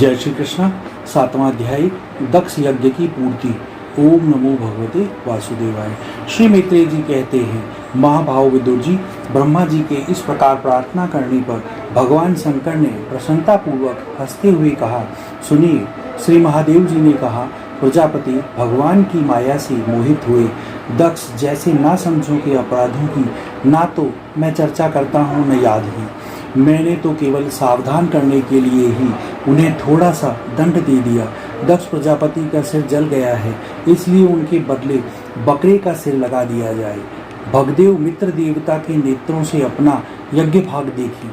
जय श्री कृष्ण। 7वां अध्याय दक्ष यज्ञ की पूर्ति। ओम नमो भगवते वासुदेवाय। श्री मैत्रेय जी कहते हैं, महाभाव विदुर जी, ब्रह्मा जी के इस प्रकार प्रार्थना करने पर भगवान शंकर ने प्रसन्नता पूर्वक हंसते हुए कहा, सुनिए। श्री महादेव जी ने कहा, प्रजापति भगवान की माया से मोहित हुए दक्ष जैसे ना समझों के अपराधों की ना तो मैं चर्चा करता हूँ न याद ही। मैंने तो केवल सावधान करने के लिए ही उन्हें थोड़ा सा दंड दे दिया। दक्ष प्रजापति का सिर जल गया है, इसलिए उनके बदले बकरे का सिर लगा दिया जाए। भगदेव मित्र देवता के नेत्रों से अपना यज्ञ भाग देखी।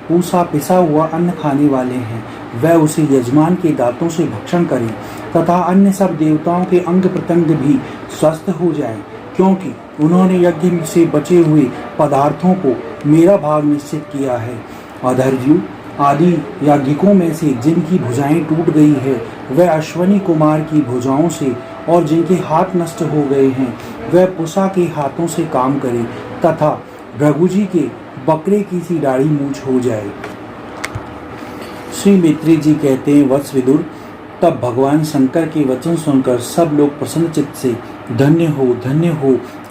पूसा पिसा हुआ अन्न खाने वाले हैं, वह उसे यजमान के दांतों से भक्षण करें तथा अन्य सब देवताओं के अंग प्रत्यंग भी स्वस्थ हो जाएं, क्योंकि उन्होंने यज्ञ से बचे हुए पदार्थों को मेरा भाग निश्चित किया है। अधर्जु आदि याज्ञिकों में से जिनकी भुजाएं टूट गई है, वह अश्वनी कुमार की भुजाओं से, और जिनके हाथ नष्ट हो गए हैं, वह पुसा के हाथों से काम करे तथा भृगु के बकरे की सी दाढ़ी मूछ हो जाए। श्री मैत्रेय जी कहते हैं, वत्स विदुर, तब भगवान शंकर के वचन सुनकर सब लोग प्रसन्न चित्त से धन्य हो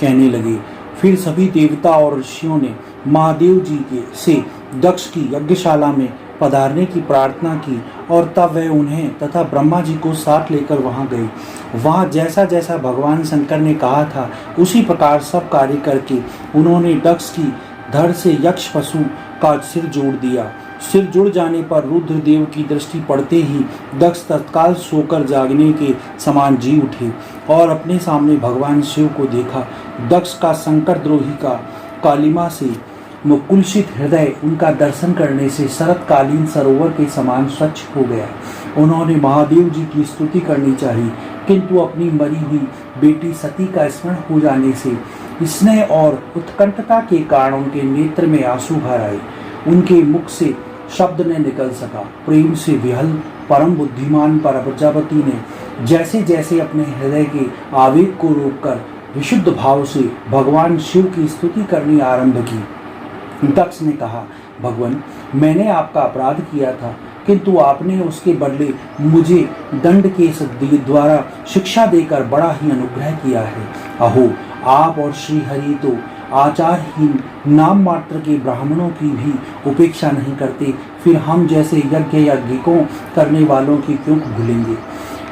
कहने लगे। फिर सभी देवता और ऋषियों ने महादेव जी के से दक्ष की यज्ञशाला में पधारने की प्रार्थना की, और तब वह उन्हें तथा ब्रह्मा जी को साथ लेकर वहां गए। वहां जैसा जैसा भगवान शंकर ने कहा था, उसी प्रकार सब कार्य करके उन्होंने दक्ष की धड़ से यक्ष पशु का सिर जोड़ दिया। सिर जुड़ जाने पर रुद्रदेव की दृष्टि पड़ते ही दक्ष तत्काल सोकर जागने के समान जी उठे और अपने सामने भगवान शिव को देखा। दक्ष का शंकर द्रोही का कालिमा से मुकुलशित हृदय उनका दर्शन करने से शरतकालीन सरोवर के समान स्वच्छ हो गया। उन्होंने महादेव जी की स्तुति करनी चाहिए, किंतु अपनी मरी हुई बेटी सती का स्मरण हो जाने से स्नेह और उत्कंठता के कारण उनके नेत्र में आंसू भर आए। उनके मुख से शब्द न निकल सका। प्रेम से विहल परम बुद्धिमान प्रजापति ने जैसे जैसे अपने हृदय के आवेग को रोककर विशुद्ध भाव से भगवान शिव की स्तुति करनी आरंभ की। दक्ष ने कहा, भगवान, मैंने आपका अपराध किया था, किंतु आपने उसके बदले मुझे दंड के द्वारा शिक्षा देकर बड़ा ही अनुग्रह किया है। अहो, आप और श्री हरि तो आचारहीन नाम मात्र के ब्राह्मणों की भी उपेक्षा नहीं करते, फिर हम जैसे यज्ञिकों करने वालों की क्यों भूलेंगे।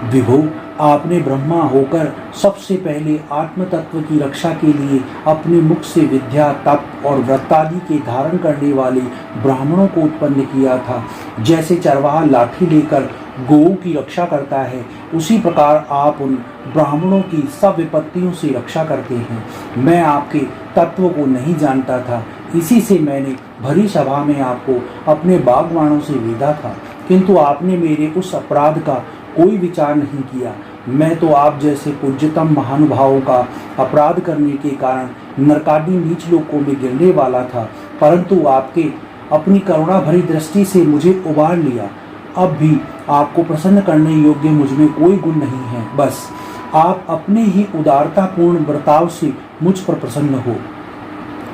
विभो, आपने ब्रह्मा होकर सबसे पहले आत्म तत्व की रक्षा के लिए अपने मुख से विद्या, तप और व्रतादि के धारण करने वाले ब्राह्मणों को उत्पन्न किया था। जैसे चरवाहा लाठी लेकर गौओं की रक्षा करता है, उसी प्रकार आप उन ब्राह्मणों की सब विपत्तियों से रक्षा करते हैं। मैं आपके तत्व को नहीं जानता था, इसी से मैंने भरी सभा में आपको अपने बागवानों से विदा था, किंतु आपने मेरे उस अपराध का कोई विचार नहीं किया। मैं तो आप जैसे पूज्यतम महानुभावों का अपराध करने के कारण नरकादि नीच लोकों में गिरने वाला था, परंतु आपके अपनी करुणा भरी दृष्टि से मुझे उबार लिया। अब भी आपको प्रसन्न करने योग्य मुझ में कोई गुण नहीं है, बस आप अपने ही उदारतापूर्ण बर्ताव से मुझ पर प्रसन्न हो।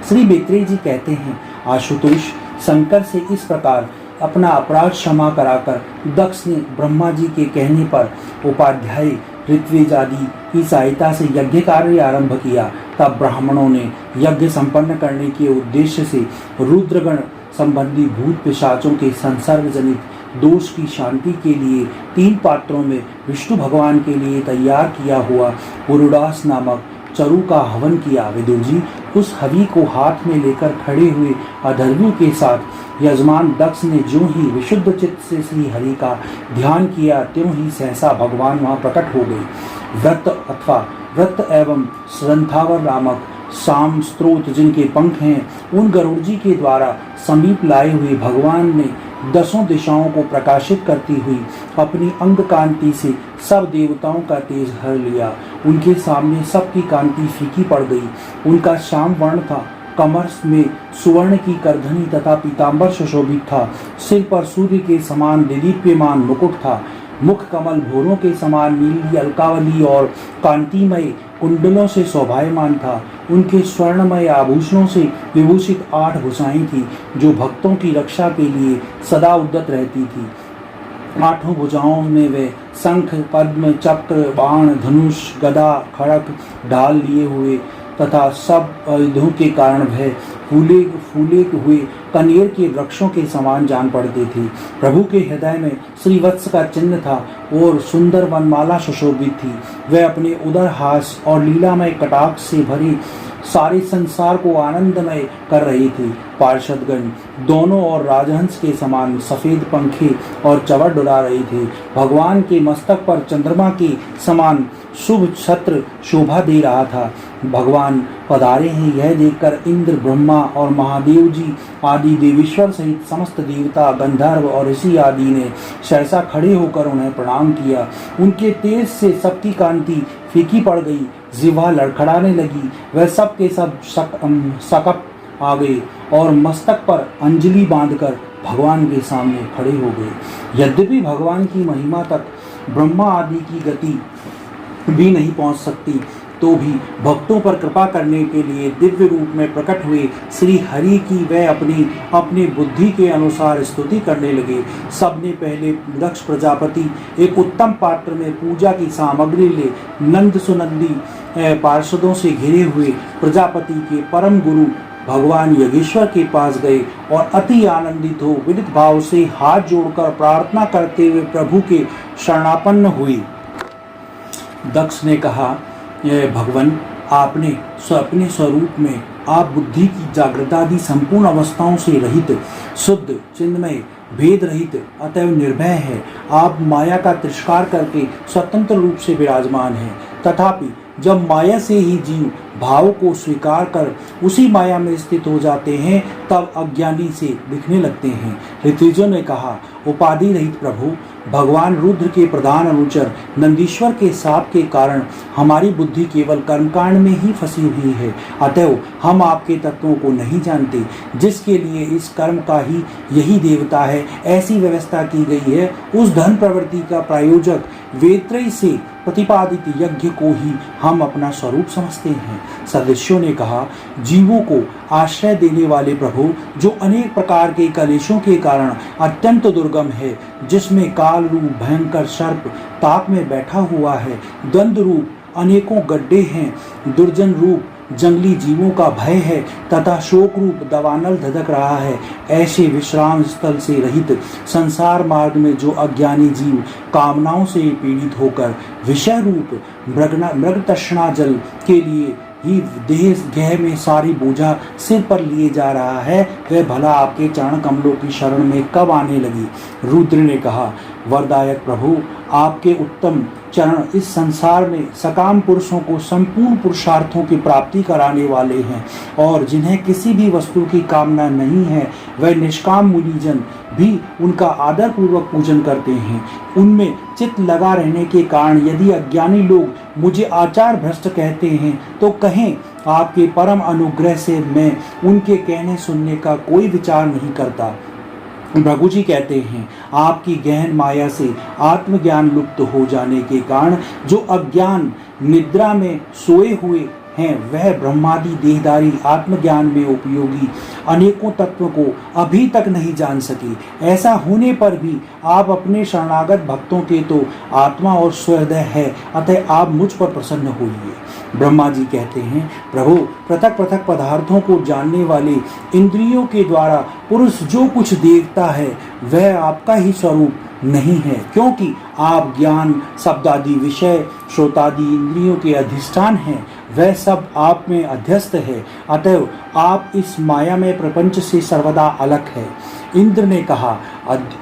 श्री मैत्रेय जी कहते हैं, आशुतोष, शंकर से इस प्रकार अपना अपराध क्षमा कराकर दक्ष ने ब्रह्मा जी के कहने पर उपाध्याय ऋत्विज आदि की सहायता से यज्ञ कार्य आरंभ किया। तब ब्राह्मणों ने यज्ञ संपन्न करने के उद्देश्य से रुद्रगण संबंधी भूत पिशाचों के संसर्ग जनित दोष की शांति के लिए 3 पात्रों में विष्णु भगवान के लिए तैयार किया हुआ पुरुडास नामक चरु का हवन किया। विदुर जी, उस हवि को हाथ में लेकर खड़े हुए अधर्वियों के साथ यजमान दक्ष ने जो ही विशुद्ध चित्त से श्री हरि का ध्यान किया, त्यों ही सहसा भगवान वहां प्रकट हो गए। व्रत एवं श्रंथावर नामक शाम स्त्रोत जिनके पंख हैं, उन गरुड़ जी के द्वारा समीप लाए हुए भगवान ने 10 दिशाओं को प्रकाशित करती हुई अपनी अंग कांति से सब देवताओं का तेज हर लिया। उनके सामने सबकी कांति फीकी पड़ गई। उनका श्याम वर्ण था, कमर में सुवर्ण की करधनी तथा पीतांबर सुशोभित था। सिर पर सूर्य के समान दिदीप्यमान मुकुट था। मुख कमल भोरों के समान नीली अलकावली और कांतिमय कुंडलों से शोभायमान था। उनके स्वर्णमय आभूषणों से विभूषित 8 भुजाएं थी, जो भक्तों की रक्षा के लिए सदा उद्यत रहती थी। आठों भुजाओं में वे शंख, पद्म, चक्र, बाण, धनुष, गदा, खड़ग, ढाल लिए हुए तथा सब आयुधों के कारण वह फूले फूले हुए कनेर के वृक्षों के समान जान पड़ते थे। प्रभु के हृदय में श्रीवत्स का चिन्ह था और सुंदर वनमाला सुशोभित थी। वह अपने उदर हास और लीलामय कटाक्ष से भरे सारे संसार को आनंदमय कर रही थी। पार्षदगण दोनों और राजहंस के समान सफेद पंखे और चवर डुला रहे थे। भगवान के मस्तक पर चंद्रमा के समान शुभ छत्र शोभा दे रहा था। भगवान पधारे हैं यह देखकर इंद्र, ब्रह्मा और महादेव जी आदि देवेश्वर सहित समस्त देवता, गंधर्व और ऋषि आदि ने सहसा खड़े होकर उन्हें प्रणाम किया। उनके तेज से सबकी कांति फीकी पड़ गई, जिह्वा लड़खड़ाने लगी। वह सब के सब सकप आ गए और मस्तक पर अंजलि बांधकर भगवान के सामने खड़े हो गए। यद्यपि भगवान की महिमा तक ब्रह्मा आदि की गति भी नहीं पहुंच सकती, तो भी भक्तों पर कृपा करने के लिए दिव्य रूप में प्रकट हुए श्री हरि की वह अपनी बुद्धि के अनुसार स्तुति करने लगे। सबने पहले दक्ष प्रजापति एक उत्तम पात्र में पूजा की सामग्री ले नंद सुनंदी पार्षदों से घिरे हुए प्रजापति के परम गुरु भगवान यज्ञेश्वर के पास गए और अति आनंदित हो विदित भाव से हाथ जोड़कर प्रार्थना करते हुए प्रभु के शरणापन्न हुए। दक्ष ने कहा, भगवान, आपने अपने स्वरूप में आप बुद्धि की जागृतादि संपूर्ण अवस्थाओं से रहित, शुद्ध, चिन्मय, भेद रहित, अतएव निर्भय है। आप माया का तिरस्कार करके स्वतंत्र रूप से विराजमान हैं। तथापि जब माया से ही जीव भाव को स्वीकार कर उसी माया में स्थित हो जाते हैं, तब अज्ञानी से दिखने लगते हैं। ऋत्विजों ने कहा, उपाधि रहित प्रभु, भगवान रुद्र के प्रधान अनुचर नंदीश्वर के शाप के कारण हमारी बुद्धि केवल कर्मकांड में ही फंसी हुई है। अतएव हम आपके तत्वों को नहीं जानते, जिसके लिए इस कर्म का ही यही देवता है। ऐसी व्यवस्था की गई है। उस धन प्रवृत्ति का प्रायोजक वेत्रय से प्रतिपादित यज्ञ को ही हम अपना स्वरूप समझते हैं। सदस्यों ने कहा, जीवों को आश्रय देने वाले प्रभु, जो अनेक प्रकार के कलेशों के कारण अत्यंत दुर्गम है, जिसमें काल रूप भयंकर सर्प ताक में बैठा हुआ है, द्वंद्व रूप अनेकों गड्ढे हैं, दुर्जन रूप जंगली जीवों का भय है तथा शोक रूप दवानल धधक रहा है। ऐसे विश्राम स्थल से रहित संसार मार्ग में जो अज्ञानी जीव कामनाओं से पीड़ित होकर विषय रूप मृग तृष्णा जल के लिए ही देह गह में सारी बोझा सिर पर लिए जा रहा है, वह भला आपके चरण कमलों की शरण में कब आने लगी। रुद्र ने कहा, वरदायक प्रभु, आपके उत्तम चरण इस संसार में सकाम पुरुषों को संपूर्ण पुरुषार्थों की प्राप्ति कराने वाले हैं, और जिन्हें किसी भी वस्तु की कामना नहीं है, वह निष्काम मुनिजन भी उनका आदर पूर्वक पूजन करते हैं। उनमें चित्त लगा रहने के कारण यदि अज्ञानी लोग मुझे आचार भ्रष्ट कहते हैं, तो कहें आपके परम अनुग्रह से मैं उनके कहने सुनने का कोई विचार नहीं करता। भृगु जी कहते हैं, आपकी गहन माया से आत्मज्ञान लुप्त हो जाने के कारण जो अज्ञान निद्रा में सोए हुए हैं, वह ब्रह्मादि देहधारी आत्मज्ञान में उपयोगी अनेकों तत्वों को अभी तक नहीं जान सके। ऐसा होने पर भी आप अपने शरणागत भक्तों के तो आत्मा और स्वहृदय है, अतः आप मुझ पर प्रसन्न होइए। ब्रह्मा जी कहते हैं, प्रभु, पृथक पृथक पदार्थों को जानने वाले इंद्रियों के द्वारा पुरुष जो कुछ देखता है, वह आपका ही स्वरूप नहीं है, क्योंकि आप ज्ञान, शब्दादि विषय, श्रोतादि इंद्रियों के अधिष्ठान हैं। वह सब आप में अध्यस्त है, अतएव आप इस मायामय प्रपंच से सर्वदा अलग है। इंद्र ने कहा,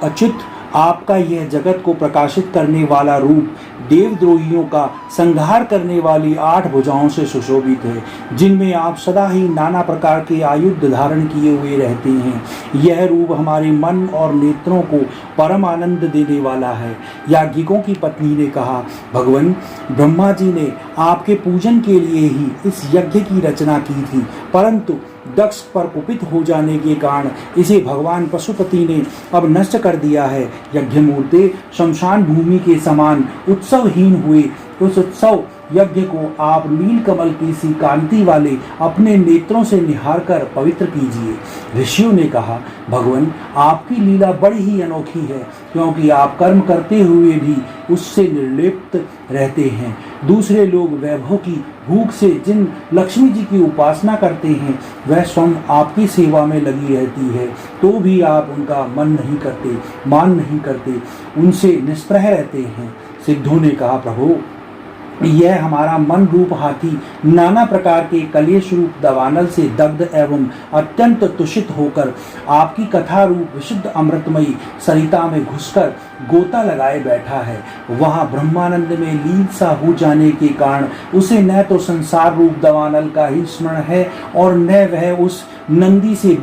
अच्युत, आपका यह जगत को प्रकाशित करने वाला रूप देवद्रोहियों का संहार करने वाली 8 भुजाओं से सुशोभित है, जिनमें आप सदा ही नाना प्रकार के आयुध धारण किए हुए रहते हैं। यह रूप हमारे मन और नेत्रों को परम आनंद देने वाला है। याज्ञिकों की पत्नी ने कहा, भगवान, ब्रह्मा जी ने आपके पूजन के लिए ही इस यज्ञ की रचना की थी, परंतु दक्ष पर कुपित हो जाने के कारण इसे भगवान पशुपति ने अब नष्ट कर दिया है। यज्ञमूर्ते शमशान भूमि के समान उत्सवहीन हुए उस उत्सव यज्ञ को आप नील कमल की सी कांति वाले अपने नेत्रों से निहार कर पवित्र कीजिए। ऋषियों ने कहा, भगवान आपकी लीला बड़ी ही अनोखी है, क्योंकि आप कर्म करते हुए भी उससे निर्लिप्त रहते हैं। दूसरे लोग वैभव की भूख से जिन लक्ष्मी जी की उपासना करते हैं, वह स्वयं आपकी सेवा में लगी रहती है, तो भी आप उनका मान नहीं करते, उनसे निष्प्रह रहते हैं। सिद्धों ने कहा, प्रभु यह हमारा मन रूप हाथी नाना प्रकार के कलेश रूप दवानल से दग्ध एवं अत्यंत तुषित होकर आपकी कथा रूप विशुद्ध अमृतमयी सरिता में घुसकर गोता लगाए बैठा है। वहाँ ब्रह्मानंद में लीन सा हो जाने के कारण उसे न तो संसार रूप दवानल का ही स्मरण है और न वह उस नदी से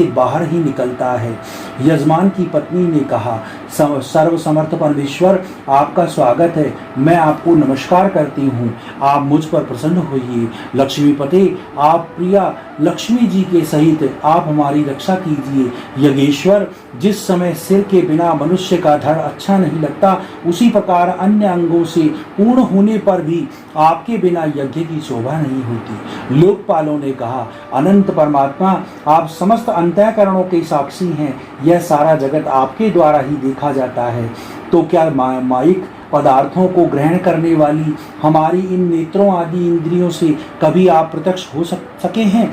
बाहर ही निकलता है। यजमान की पत्नी ने कहा, सर्व समर्थ परमेश्वर आपका स्वागत है, मैं आपको नमस्कार करती हूँ, आप मुझ पर प्रसन्न होइए। लक्ष्मीपते आप प्रिया लक्ष्मी जी के सहित आप हमारी रक्षा कीजिए। यज्ञेश्वर जिस समय सिर के बिना मनुष्य का धड़ अच्छा नहीं लगता, उसी प्रकार अन्य अंगों से पूर्ण होने पर भी आपके बिना यज्ञ की शोभा नहीं होती। लोकपालों ने कहा, अनंत परमात्मा आप समस्त अंतःकरणों के साक्षी हैं, यह सारा जगत आपके द्वारा ही देखा जाता है, तो क्या माइक पदार्थों को ग्रहण करने वाली हमारी इन नेत्रों आदि इंद्रियों से कभी आप प्रत्यक्ष हो सके हैं?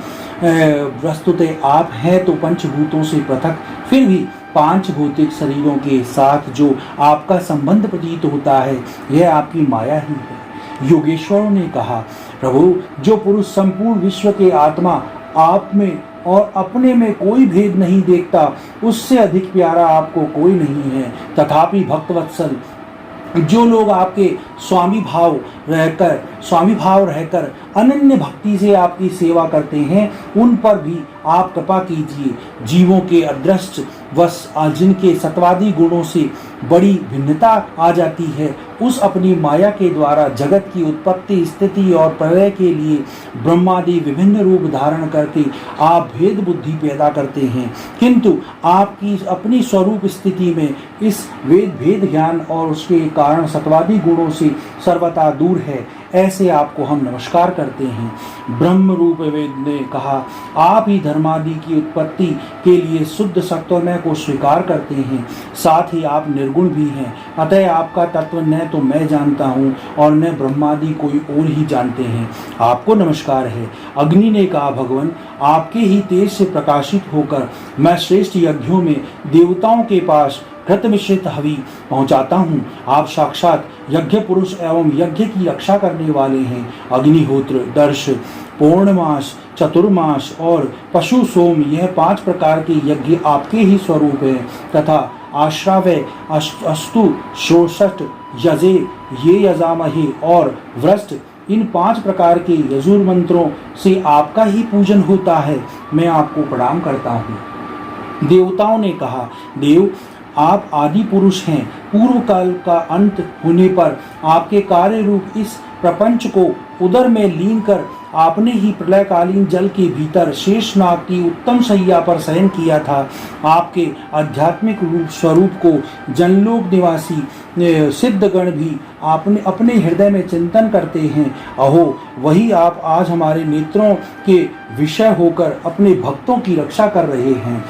वस्तुतः आप हैं तो पंचभूतों से पृथक, फिर भी पांच भौतिक शरीरों के साथ जो आपका संबंध प्रतीत होता है, यह आपकी माया ही है। योगेश्वरों ने कहा, प्रभु जो पुरुष संपूर्ण विश्व के आत्मा आप में और अपने में कोई भेद नहीं देखता, उससे अधिक प्यारा आपको कोई नहीं है। तथापि भक्तवत्सल जो लोग आपके स्वामी भाव रहकर अनन्य भक्ति से आपकी सेवा करते हैं, उन पर भी आप कृपा कीजिए। जीवों के अदृष्ट वश जिनके सत्वादी गुणों से बड़ी भिन्नता आ जाती है, उस अपनी माया के द्वारा जगत की उत्पत्ति स्थिति और प्रलय के लिए ब्रह्मादि विभिन्न रूप धारण करके आप भेद बुद्धि पैदा करते हैं, किंतु आपकी अपनी स्वरूप स्थिति में इस भेद ज्ञान और उसके कारण सत्वादी गुणों से सर्वथा दूर है। ऐसे आपको हम नमस्कार करते हैं। ब्रह्म रूप वेद ने कहा, आप ही धर्मादि की उत्पत्ति के लिए शुद्ध सत्वमय को स्वीकार करते हैं, साथ ही आप निर्गुण भी हैं। अतः आपका तत्व न तो मैं जानता हूँ और न ब्रह्मादि कोई और ही जानते हैं। आपको नमस्कार है। अग्नि ने कहा, भगवान आपके ही तेज से प्रकाशित होकर मैं श्रेष्ठ यज्ञों में देवताओं के पास कृत मिश्रित हवि पहुंचाता हूँ। आप साक्षात यज्ञ पुरुष एवं यज्ञ की रक्षा करने वाले हैं। अग्निहोत्र, दर्श, पौर्णमास, चतुर्मास और पशु सोम, यह 5 प्रकार के यज्ञ आपके ही स्वरूप हैं, तथा आश्रावय, अस्तु, श्रोषट, यजे, ये यजामहे और व्रस्ट, इन 5 प्रकार के यजुर मंत्रों से आपका ही पूजन होता है। मैं आपको प्रणाम करता हूँ। देवताओं ने कहा, देव आप आदि पुरुष हैं। पूर्व काल का अंत होने पर आपके कार्य रूप इस प्रपंच को उदर में लीन कर आपने ही प्रलयकालीन जल के भीतर शेषनाग की उत्तम शैया पर शयन किया था। आपके आध्यात्मिक रूप स्वरूप को जनलोक निवासी सिद्धगण भी आपने अपने हृदय में चिंतन करते हैं। अहो वही आप आज हमारे नेत्रों के विषय होकर अपने भक्तों की रक्षा कर रहे हैं।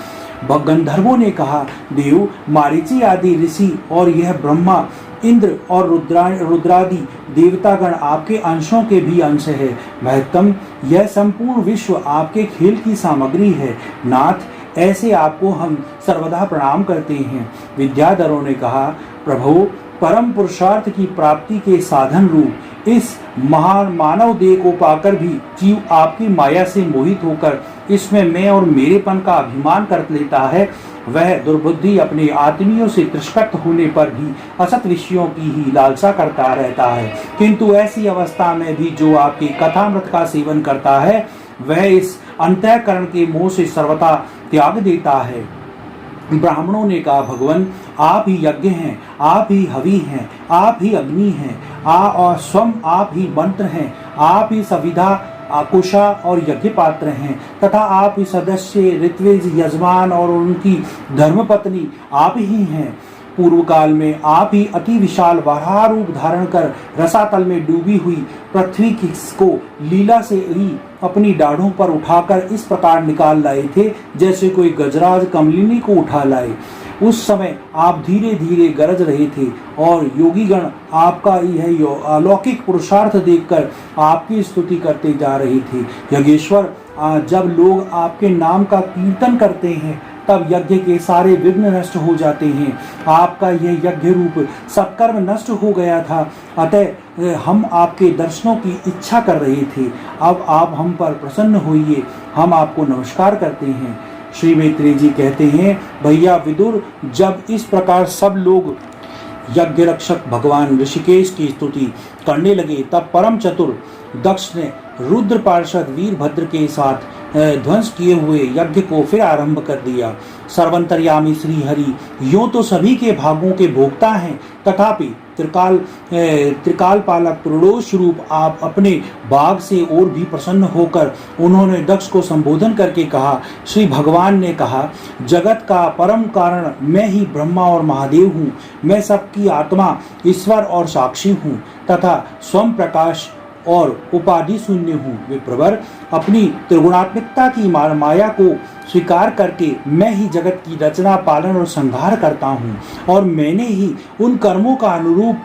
गंधर्वों ने कहा, देव मारीची आदि ऋषि और यह ब्रह्मा, इंद्र और रुद्रादि देवतागण आपके अंशों के भी अंश है। महत्तम यह संपूर्ण विश्व आपके खेल की सामग्री है। नाथ ऐसे आपको हम सर्वदा प्रणाम करते हैं। विद्याधरों ने कहा, प्रभु परम पुरुषार्थ की प्राप्ति के साधन रूप इस महान मानव देह को पाकर भी जीव आपकी माया से मोहित होकर इसमें मैं और मेरेपन का अभिमान कर लेता है। वह दुर्बुद्धि अपने आत्मियों से तृष्ट होने पर भी असत विषयों की ही लालसा करता रहता है, किंतु ऐसी अवस्था में भी जो आपकी कथामृत का सेवन करता है, वह इस अंतःकरण के मोह से सर्वथा त्याग देता है। ब्राह्मणों ने कहा, भगवान आप ही यज्ञ हैं, आप ही हवि हैं, आप ही अग्नि हैं, और स्वयं आप ही मंत्र हैं, आप ही सविधा आकुशा और यज्ञ पात्र हैं, तथा आप ही सदस्य ऋत्विज यजमान और उनकी धर्मपत्नी आप ही हैं। पूर्व काल में आप ही अति विशाल वराह रूप धारण कर रसातल में डूबी हुई पृथ्वी को लीला से ही अपनी डाढ़ों पर उठाकर इस प्रकार निकाल लाए थे जैसे कोई गजराज कमलिनी को उठा लाए। उस समय आप धीरे धीरे गरज रहे थे और योगीगण आपका यह अलौकिक पुरुषार्थ देखकर आपकी स्तुति करते जा रहे थे। यज्ञेश्वर, जब लोग आपके नाम का कीर्तन करते हैं तब यज्ञ के सारे विघ्न नष्ट हो जाते हैं। आपका यह यज्ञ रूप सत्कर्म नष्ट हो गया था, अतः हम आपके दर्शनों की इच्छा कर रहे थे। अब आप हम पर प्रसन्न होइए, हम आपको नमस्कार करते हैं। श्री मैत्रेय जी कहते हैं, भैया विदुर, जब इस प्रकार सब लोग यज्ञ रक्षक भगवान ऋषिकेश की स्तुति करने लगे तब परम चतुर दक्ष ने रुद्र पार्षद वीरभद्र के साथ ध्वंस किए हुए यज्ञ को फिर आरंभ कर दिया। सर्वंतर्यामी श्री हरि यूं तो सभी के भागों के भोक्ता हैं, तथापि त्रिकाल पालक त्रिलोच रूप आप अपने भाग से और भी प्रसन्न होकर उन्होंने दक्ष को संबोधन करके कहा। श्री भगवान ने कहा, जगत का परम कारण मैं ही ब्रह्मा और महादेव हूँ। मैं सबकी आत्मा, ईश्वर और साक्षी हूँ तथा स्वयं प्रकाश और उपाधि शून्य हूँ। विप्रवर, अपनी त्रिगुणात्मिकता की माया को स्वीकार करके मैं ही जगत की रचना, पालन और संहार करता हूँ और मैंने ही उन कर्मों का अनुरूप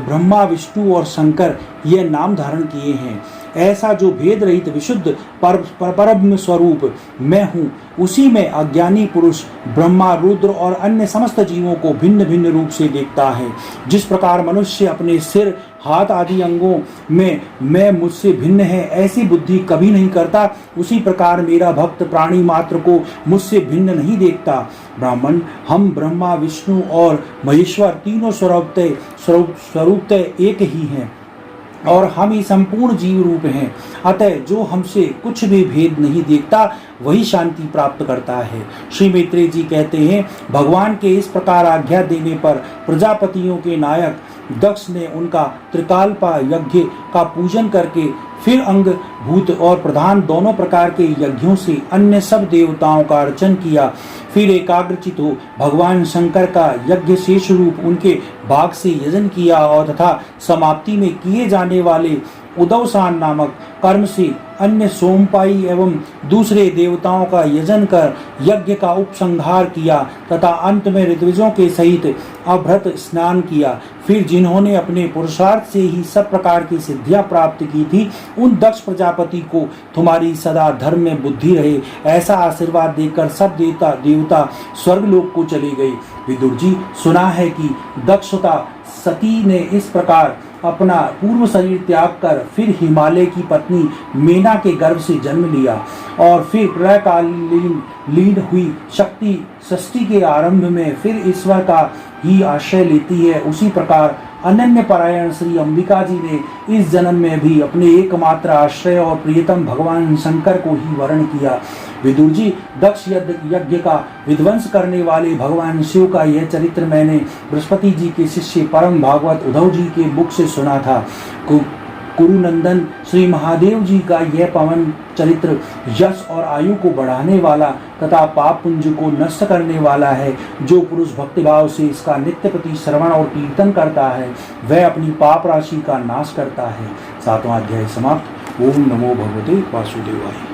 ब्रह्मा, विष्णु और शंकर ये नाम धारण किए हैं। ऐसा जो भेद रहित विशुद्ध परब्रह्म स्वरूप मैं हूँ, उसी में अज्ञानी पुरुष ब्रह्मा, रुद्र और अन्य समस्त जीवों को भिन्न भिन्न रूप से देखता है। जिस प्रकार मनुष्य अपने सिर, हाथ आदि अंगों में मैं मुझसे भिन्न है ऐसी बुद्धि कभी नहीं करता, उसी प्रकार मेरा भक्त प्राणी मात्र को मुझसे भिन्न नहीं देखता। ब्राह्मण, हम ब्रह्मा, विष्णु और महेश्वर तीनों स्वरूपतः एक ही हैं और हम ही संपूर्ण जीव रूप हैं। अतः जो हमसे कुछ भी भेद नहीं देखता वही शांति प्राप्त करता है। श्री मैत्रेय जी कहते हैं, भगवान के इस प्रकार आज्ञा देने पर प्रजापतियों के नायक दक्ष ने उनका त्रिकालपा यज्ञ का पूजन करके फिर अंग, भूत और प्रधान दोनों प्रकार के यज्ञों से अन्य सब देवताओं का अर्चन किया। फिर एकाग्रचित हो भगवान शंकर का यज्ञ शेष रूप उनके भाग से यजन किया और तथा समाप्ति में किए जाने वाले उदवसान नामक कर्म से अन्य सोमपाई एवं दूसरे देवताओं का यजन कर यज्ञ का उपसंहार किया तथा अंत में ऋत्विजों के सहित अभ्रत स्नान किया। फिर जिन्होंने अपने पुरुषार्थ से ही सब प्रकार की सिद्धियां प्राप्त की थी, उन दक्ष प्रजापति को तुम्हारी सदा धर्म में बुद्धि रहे ऐसा आशीर्वाद देकर सब देवता स्वर्गलोक को चले गए। विदुर जी, सुना है कि दक्षता सती ने इस प्रकार अपना पूर्व शरीर त्याग कर फिर हिमालय की पत्नी मेना के गर्भ से जन्म लिया और फिर प्रलयकालीन लीन हुई शक्ति सृष्टि के आरंभ में फिर ईश्वर का ही आश्रय लेती है। उसी प्रकार अनन्य परायण श्री अंबिका जी ने इस जन्म में भी अपने एकमात्र आश्रय और प्रियतम भगवान शंकर को ही वर्ण किया। विदुर जी, दक्ष यज्ञ का विध्वंस करने वाले भगवान शिव का यह चरित्र मैंने बृहस्पति जी के शिष्य परम भागवत उद्धव जी के मुख से सुना था। कुरुनंदन श्री महादेव जी का यह पवन चरित्र यश और आयु को बढ़ाने वाला तथा पाप पुंज को नष्ट करने वाला है। जो पुरुष भक्तिभाव से इसका नित्य प्रति श्रवण और कीर्तन करता है वह अपनी पाप राशि का नाश करता है। 7वां अध्याय समाप्त। ओम नमो भगवते वासुदेवाय।